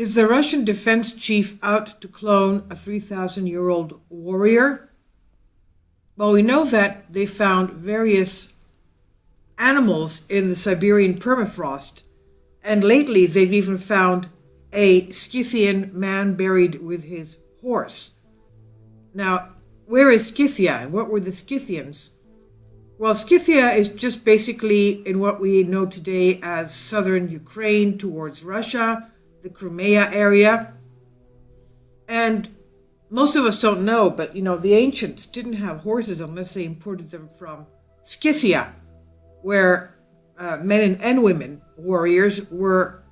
Is the Russian defense chief out to clone a 3,000-year-old warrior? Well, we know that they found various animals in the Siberian permafrost, and lately they've even found a Scythian man buried with his horse. Now, where is Scythia and what were the Scythians? Well, Scythia is just basically in what we know today as southern Ukraine towards Russia, the Crimea area. And most of us don't know, but the ancients didn't have horses unless they imported them from Scythia, where men and women, warriors, were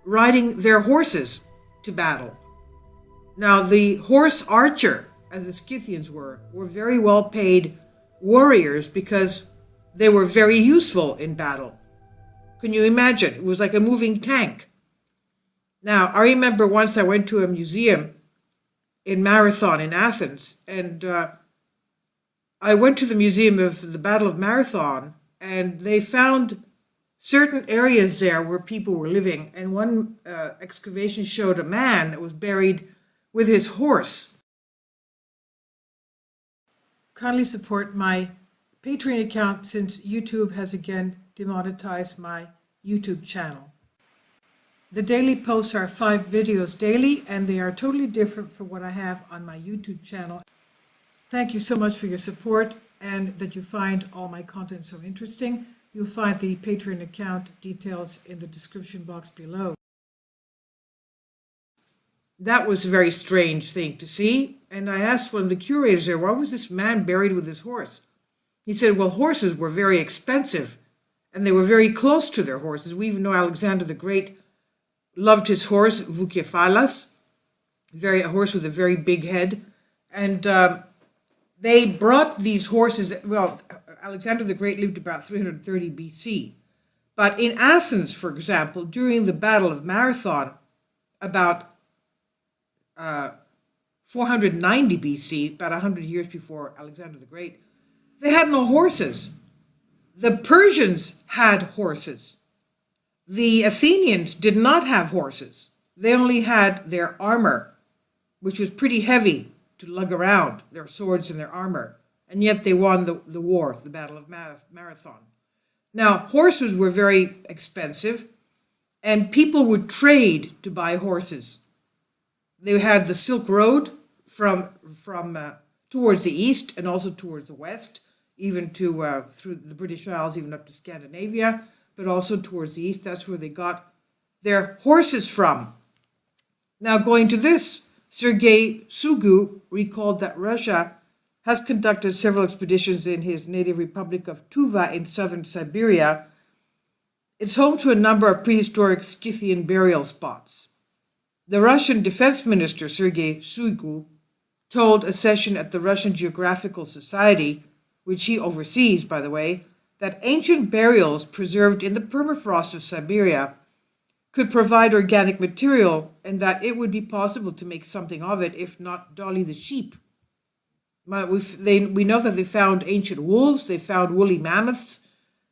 riding their horses to battle. Now, the horse archer, as the Scythians were very well paid warriors because they were very useful in battle. Can you imagine? It was like a moving tank. Now, I remember once I went to a museum in Marathon in Athens, and I went to the museum of the Battle of Marathon, and they found certain areas there where people were living, and one excavation showed a man that was buried with his horse. Kindly support my Patreon account since YouTube has again demonetized my YouTube channel. The daily posts are 5 videos daily, and they are totally different from what I have on my YouTube channel. Thank you so much for your support and that you find all my content so interesting. You'll find the Patreon account details in the description box below. That was a very strange thing to see, and I asked one of the curators there, why was this man buried with his horse? He said, well, horses were very expensive, and they were very close to their horses. We even know Alexander the Great loved his horse, Vucephalas, a horse with a very big head, and they brought these horses, well, Alexander the Great lived about 330 BC, but in Athens, for example, during the Battle of Marathon, about 490 BC, about 100 years before Alexander the Great, they had no horses. The Persians had horses. The Athenians did not have horses. They only had their armor, which was pretty heavy to lug around, their swords and their armor. And yet they won the war, the Battle of Marathon. Now, horses were very expensive, and people would trade to buy horses. They had the Silk Road from towards the east and also towards the west, even to through the British Isles, even up to Scandinavia, but also towards the east. That's where they got their horses from. Now, going to this, Sergei Sugu recalled that Russia has conducted several expeditions in his native republic of Tuva in southern Siberia. It's home to a number of prehistoric Scythian burial spots. The Russian defense minister, Sergei Shoigu, told a session at the Russian Geographical Society, which he oversees, by the way, that ancient burials preserved in the permafrost of Siberia could provide organic material and that it would be possible to make something of it, if not Dolly the sheep. We know that they found ancient wolves, they found woolly mammoths,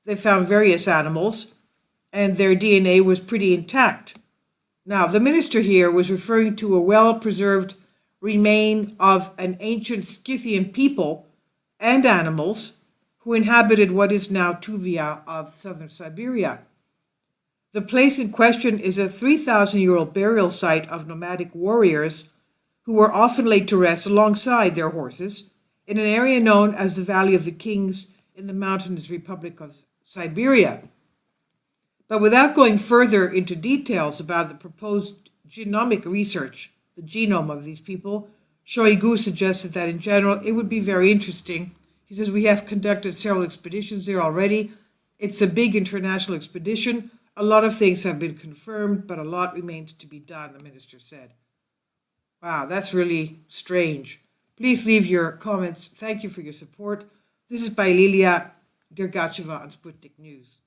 they found various animals, and their DNA was pretty intact. Now, the minister here was referring to a well-preserved remain of an ancient Scythian people and animals who inhabited what is now Tuvia of southern Siberia. The place in question is a 3,000-year-old burial site of nomadic warriors who were often laid to rest alongside their horses in an area known as the Valley of the Kings in the mountainous Republic of Siberia. But without going further into details about the proposed genomic research, the genome of these people, Shoigu suggested that in general it would be very interesting. He says, we have conducted several expeditions there already. It's a big international expedition. A lot of things have been confirmed, but a lot remains to be done, the minister said. Wow, that's really strange. Please leave your comments. Thank you for your support. This is by Lilia Dergacheva on Sputnik News.